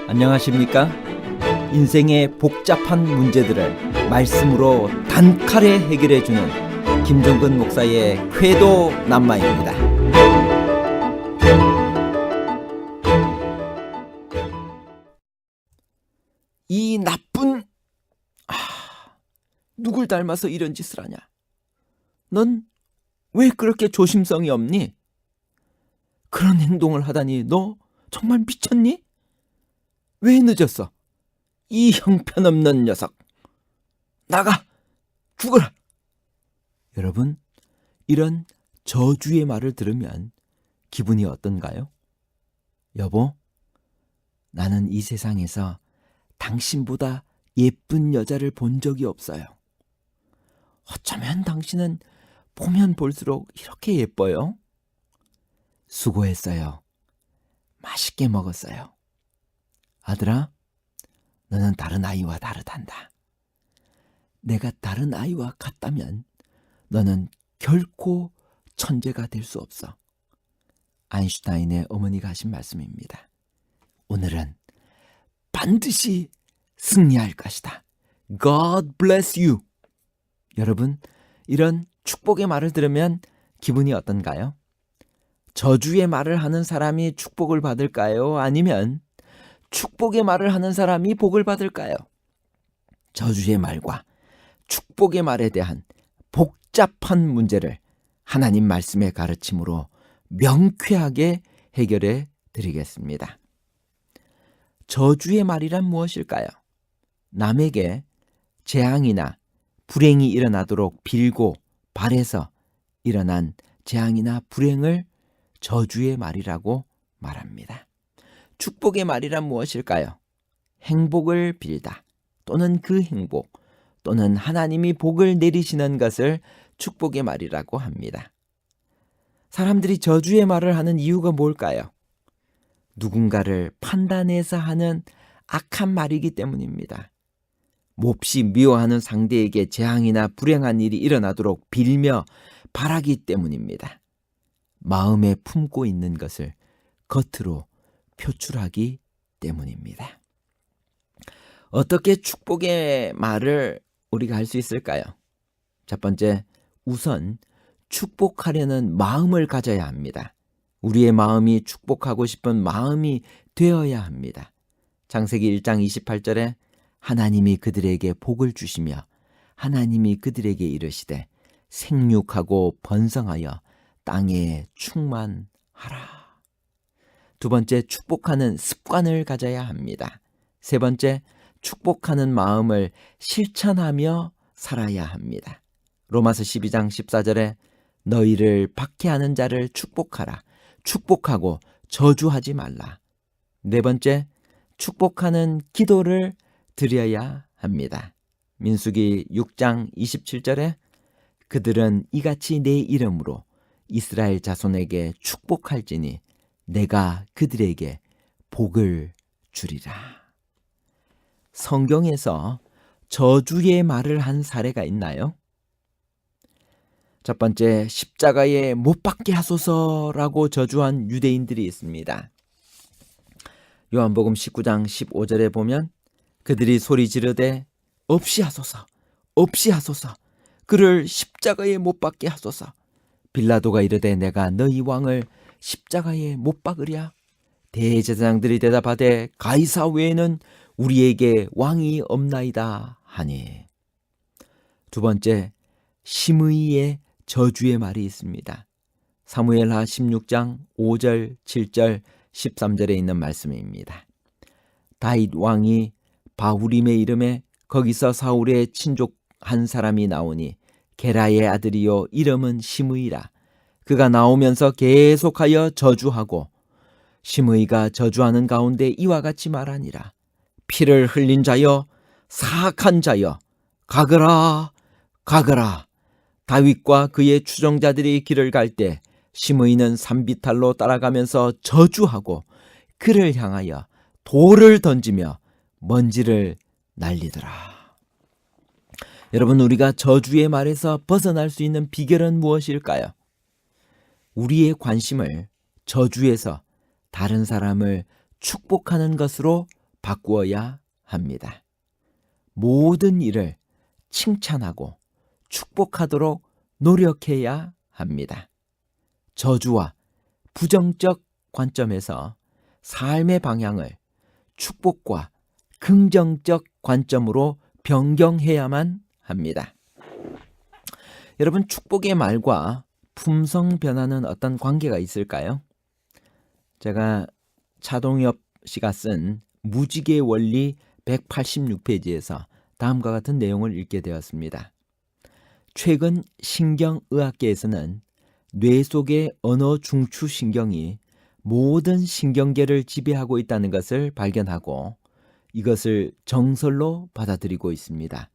안녕하십니까? 인생의 복잡한 문제들을 말씀으로 단칼에 해결해주는 김정근 목사의 쾌도 남마입니다. 이 나쁜 누굴 닮아서 이런 짓을 하냐? 넌 왜 그렇게 조심성이 없니? 그런 행동을 하다니 너 정말 미쳤니? 왜 늦었어? 이 형편없는 녀석. 나가! 죽어라! 여러분, 이런 저주의 말을 들으면 기분이 어떤가요? 여보, 나는 이 세상에서 당신보다 예쁜 여자를 본 적이 없어요. 어쩌면 당신은 보면 볼수록 이렇게 예뻐요? 수고했어요. 맛있게 먹었어요. 아들아, 너는 다른 아이와 다르단다. 내가 다른 아이와 같다면 너는 결코 천재가 될 수 없어. 아인슈타인의 어머니가 하신 말씀입니다. 오늘은 반드시 승리할 것이다. God bless you. 여러분, 이런 축복의 말을 들으면 기분이 어떤가요? 저주의 말을 하는 사람이 축복을 받을까요? 아니면 축복의 말을 하는 사람이 복을 받을까요? 저주의 말과 축복의 말에 대한 복잡한 문제를 하나님 말씀의 가르침으로 명쾌하게 해결해 드리겠습니다. 저주의 말이란 무엇일까요? 남에게 재앙이나 불행이 일어나도록 빌고 바래서 일어난 재앙이나 불행을 저주의 말이라고 말합니다. 축복의 말이란 무엇일까요? 행복을 빌다 또는 그 행복 또는 하나님이 복을 내리시는 것을 축복의 말이라고 합니다. 사람들이 저주의 말을 하는 이유가 뭘까요? 누군가를 판단해서 하는 악한 말이기 때문입니다. 몹시 미워하는 상대에게 재앙이나 불행한 일이 일어나도록 빌며 바라기 때문입니다. 마음에 품고 있는 것을 겉으로 표출하기 때문입니다. 어떻게 축복의 말을 우리가 할 수 있을까요? 첫 번째, 우선 축복하려는 마음을 가져야 합니다. 우리의 마음이 축복하고 싶은 마음이 되어야 합니다. 창세기 1장 28절에 하나님이 그들에게 복을 주시며 하나님이 그들에게 이르시되 생육하고 번성하여 땅에 충만하라. 두 번째, 축복하는 습관을 가져야 합니다. 세 번째, 축복하는 마음을 실천하며 살아야 합니다. 로마서 12장 14절에 너희를 박해하는 자를 축복하라. 축복하고 저주하지 말라. 네 번째, 축복하는 기도를 드려야 합니다. 민수기 6장 27절에 그들은 이같이 내 이름으로 이스라엘 자손에게 축복할지니 내가 그들에게 복을 주리라. 성경에서 저주의 말을 한 사례가 있나요? 첫 번째, 십자가에 못 박게 하소서라고 저주한 유대인들이 있습니다. 요한복음 19장 15절에 보면 그들이 소리 지르되 없이 하소서, 없이 하소서, 그를 십자가에 못 박게 하소서. 빌라도가 이르되 내가 너희 왕을 십자가에 못 박으랴. 대제사장들이 대답하되 가이사 외에는 우리에게 왕이 없나이다 하니. 두 번째, 심의의 저주의 말이 있습니다. 사무엘하 16장 5절, 7절, 13절에 있는 말씀입니다. 다윗 왕이 바후림의 이름에 거기서 사울의 친족 한 사람이 나오니 게라의 아들이요 이름은 심의라. 그가 나오면서 계속하여 저주하고 심의가 저주하는 가운데 이와 같이 말하니라. 피를 흘린 자여 사악한 자여 가거라 가거라. 다윗과 그의 추종자들이 길을 갈 때 심의는 산비탈로 따라가면서 저주하고 그를 향하여 돌을 던지며 먼지를 날리더라. 여러분, 우리가 저주의 말에서 벗어날 수 있는 비결은 무엇일까요? 우리의 관심을 저주에서 다른 사람을 축복하는 것으로 바꾸어야 합니다. 모든 일을 칭찬하고 축복하도록 노력해야 합니다. 저주와 부정적 관점에서 삶의 방향을 축복과 긍정적 관점으로 변경해야만 합니다. 여러분, 축복의 말과 품성 변화는 어떤 관계가 있을까요? 제가 차동엽 씨가 쓴 무지개 원리 186페이지에서 다음과 같은 내용을 읽게 되었습니다. 최근 신경의학계에서는 뇌 속의 언어 중추 신경이 모든 신경계를 지배하고 있다는 것을 발견하고 이것을 정설로 받아들이고 있습니다.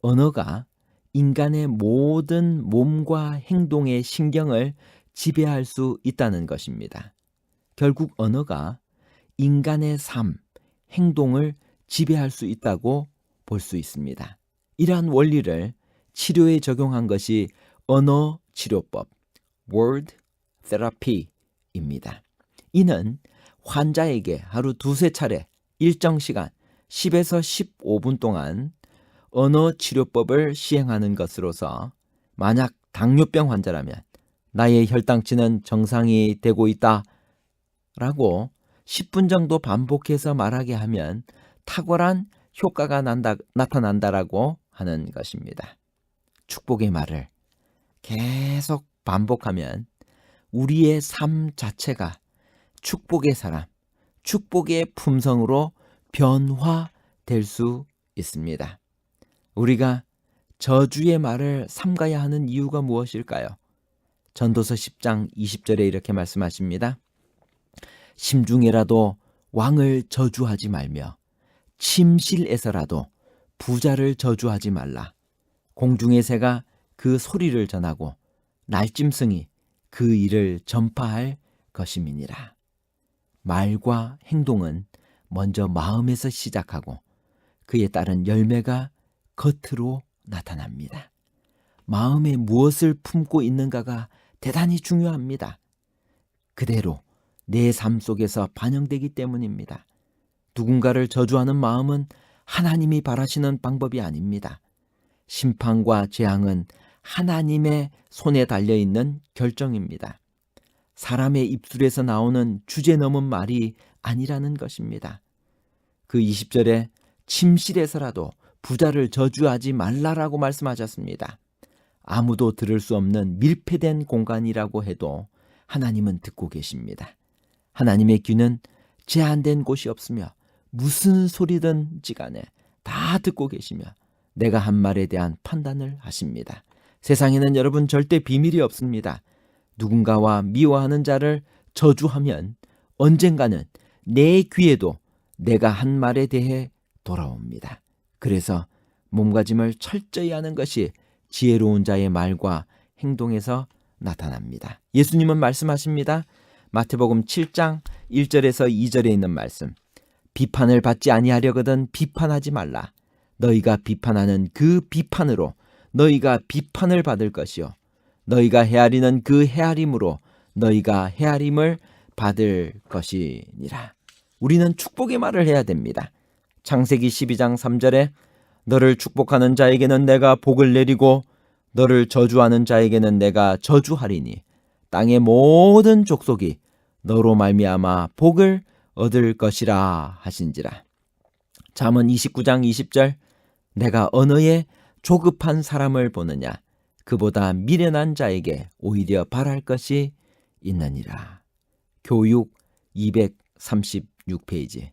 언어가 인간의 모든 몸과 행동의 신경을 지배할 수 있다는 것입니다. 결국 언어가 인간의 삶, 행동을 지배할 수 있다고 볼 수 있습니다. 이러한 원리를 치료에 적용한 것이 언어 치료법, Word Therapy입니다. 이는 환자에게 하루 두세 차례 일정 시간 10에서 15분 동안 언어 치료법을 시행하는 것으로서 만약 당뇨병 환자라면 나의 혈당치는 정상이 되고 있다 라고 10분 정도 반복해서 말하게 하면 탁월한 효과가 나타난다라고 하는 것입니다. 축복의 말을 계속 반복하면 우리의 삶 자체가 축복의 사람, 축복의 품성으로 변화될 수 있습니다. 우리가 저주의 말을 삼가야 하는 이유가 무엇일까요? 전도서 10장 20절에 이렇게 말씀하십니다. 심중에라도 왕을 저주하지 말며 침실에서라도 부자를 저주하지 말라. 공중의 새가 그 소리를 전하고 날짐승이 그 일을 전파할 것임이니라. 말과 행동은 먼저 마음에서 시작하고 그에 따른 열매가 겉으로 나타납니다. 마음에 무엇을 품고 있는가가 대단히 중요합니다. 그대로 내 삶 속에서 반영되기 때문입니다. 누군가를 저주하는 마음은 하나님이 바라시는 방법이 아닙니다. 심판과 재앙은 하나님의 손에 달려있는 결정입니다. 사람의 입술에서 나오는 주제 넘은 말이 아니라는 것입니다. 그 20절에 침실에서라도 부자를 저주하지 말라라고 말씀하셨습니다. 아무도 들을 수 없는 밀폐된 공간이라고 해도 하나님은 듣고 계십니다. 하나님의 귀는 제한된 곳이 없으며 무슨 소리든지 간에 다 듣고 계시며 내가 한 말에 대한 판단을 하십니다. 세상에는 여러분 절대 비밀이 없습니다. 누군가와 미워하는 자를 저주하면 언젠가는 내 귀에도 내가 한 말에 대해 돌아옵니다. 그래서 몸가짐을 철저히 하는 것이 지혜로운 자의 말과 행동에서 나타납니다. 예수님은 말씀하십니다. 마태복음 7장 1절에서 2절에 있는 말씀. 비판을 받지 아니하려거든 비판하지 말라. 너희가 비판하는 그 비판으로 너희가 비판을 받을 것이요 너희가 헤아리는 그 헤아림으로 너희가 헤아림을 받을 것이니라. 우리는 축복의 말을 해야 됩니다. 창세기 12장 3절에 너를 축복하는 자에게는 내가 복을 내리고 너를 저주하는 자에게는 내가 저주하리니 땅의 모든 족속이 너로 말미암아 복을 얻을 것이라 하신지라. 잠언 29장 20절 내가 언어에 조급한 사람을 보느냐 그보다 미련한 자에게 오히려 바랄 것이 있느니라. 교육 236페이지.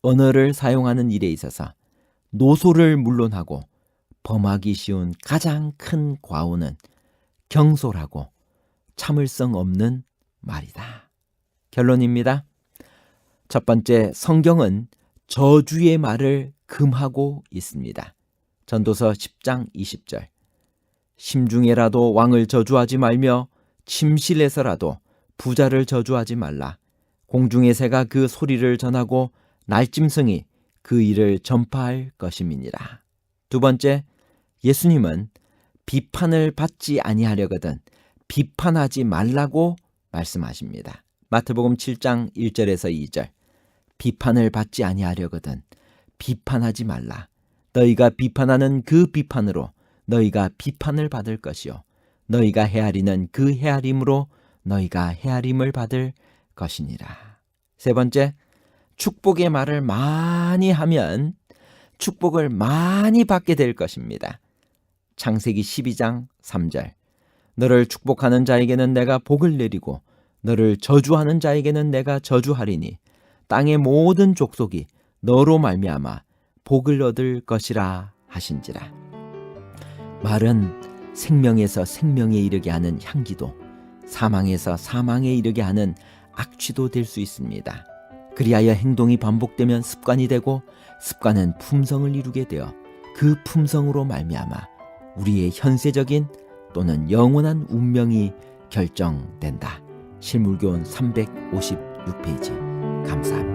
언어를 사용하는 일에 있어서 노소를 물론하고 범하기 쉬운 가장 큰 과오는 경솔하고 참을성 없는 말이다. 결론입니다. 첫 번째, 성경은 저주의 말을 금하고 있습니다. 전도서 10장 20절. 심중에라도 왕을 저주하지 말며 침실에서라도 부자를 저주하지 말라. 공중의 새가 그 소리를 전하고 날짐승이 그 일을 전파할 것임이니라. 두 번째, 예수님은 비판을 받지 아니하려거든 비판하지 말라고 말씀하십니다. 마태복음 7장 1절에서 2절. 비판을 받지 아니하려거든 비판하지 말라. 너희가 비판하는 그 비판으로 너희가 비판을 받을 것이요 너희가 헤아리는 그 헤아림으로 너희가 헤아림을 받을 것이니라. 세 번째, 축복의 말을 많이 하면 축복을 많이 받게 될 것입니다. 창세기 12장 3절. 너를 축복하는 자에게는 내가 복을 내리고 너를 저주하는 자에게는 내가 저주하리니 땅의 모든 족속이 너로 말미암아 복을 얻을 것이라 하신지라. 말은 생명에서 생명에 이르게 하는 향기도 사망에서 사망에 이르게 하는 악취도 될 수 있습니다. 그리하여 행동이 반복되면 습관이 되고 습관은 품성을 이루게 되어 그 품성으로 말미암아 우리의 현세적인 또는 영원한 운명이 결정된다. 실물교훈 356페이지. 감사합니다.